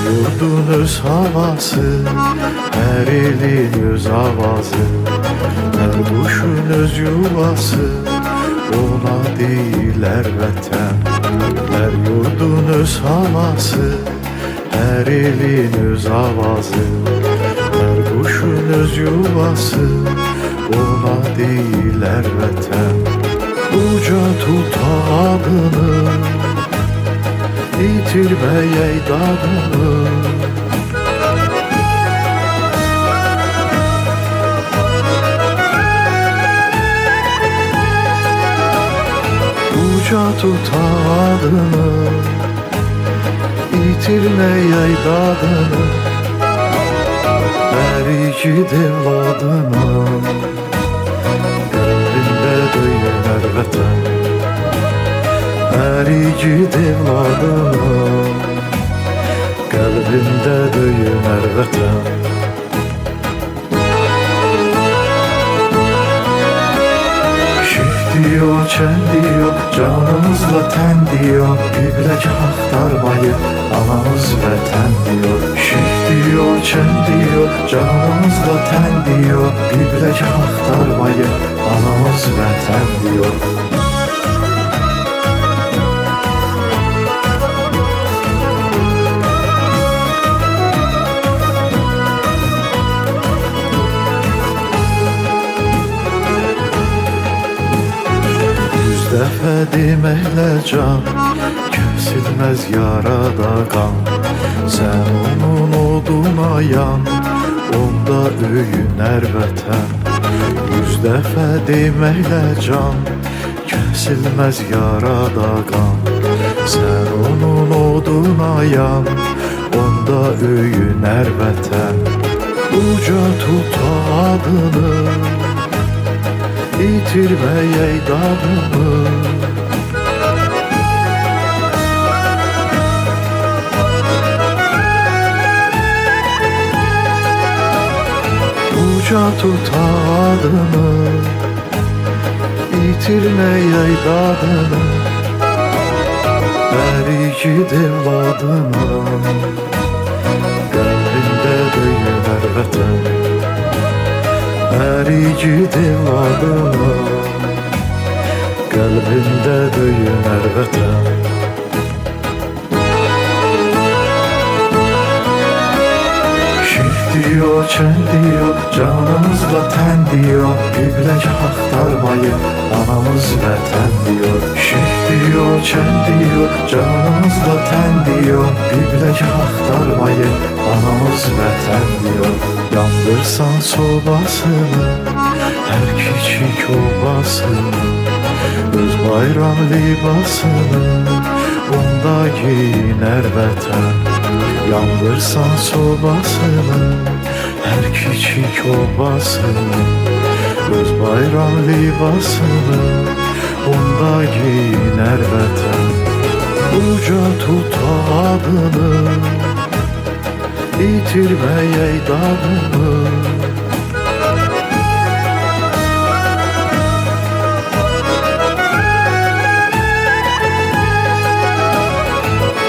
yurdun öz havası, her elin öz avazı, her kuşun öz yuvası, ona değiller vətən. Her yurdun öz havası, her elin öz avazı, her kuşun öz yuvası, ona değiller vətən. Uca tut adını, yitirmeyey dadını. Uca tut adını, yitirmeyey dadını. Her iki evladının gönlünde döyüner vətən. Her iki evladının kalbinde döyüner vətən. Şif diyor, çen diyor, canımızla ten diyor, biblece aktarmayı anamız vətən diyor. Şif diyor, çen diyor, canımızla ten diyor, biblece aktarmayı anamız vətən diyor. Dəfə deməklə can, kəsilməz yarada qan. Sən onun oduna yan, onda öyünər vətən. 100 dəfə deməklə can, kəsilməz yarada qan. Sən onun oduna yan, onda öyünər vətən. Uca tut adını, yitirmeyey dadını. Uca tut adını, yitirmeyey dadını. Her iki evladının gönlünde döyüner vətən. Her iki evladının kalbinde döyüner vətən. Şif diyor, çen diyor, canımızla ten diyor, biblece aktarmayı anamız vətən diyor. Şif diyor, çen diyor, canımızla ten diyor, biblece aktarmayı anamız vətən diyor. Yandırsan sobasını, her küçük obasını, öz bayram libasını onda giyiner vətən. Yandırsan sobasını, her küçük obasını, öz bayram libasını onda giyiner vətən. Uca tut adını, yitirmeyey dadını.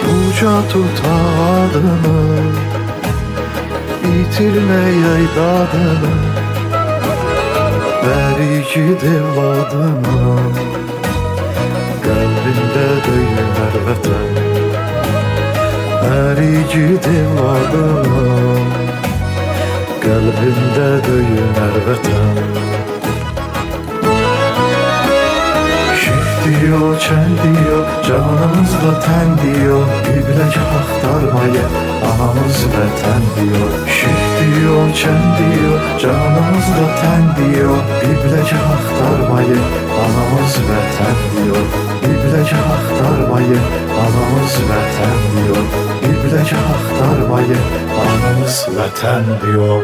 Uca tut adını, yitirmeyey dadını. Her iki evladının kalbinde döyüner vətən. Her iki evladının kalbinde döyüner vətən. Şif diyor, çen diyor, canımızla ten diyor, biblece aktarmayı anamız vətən diyor. Şif diyor, çen diyor, canımızla ten diyor, biblece aktarmayı anamız vətən diyor. Biblece aktarmayı anamız vətən diyor. Biblece aktarmayı anamız vətən diyor.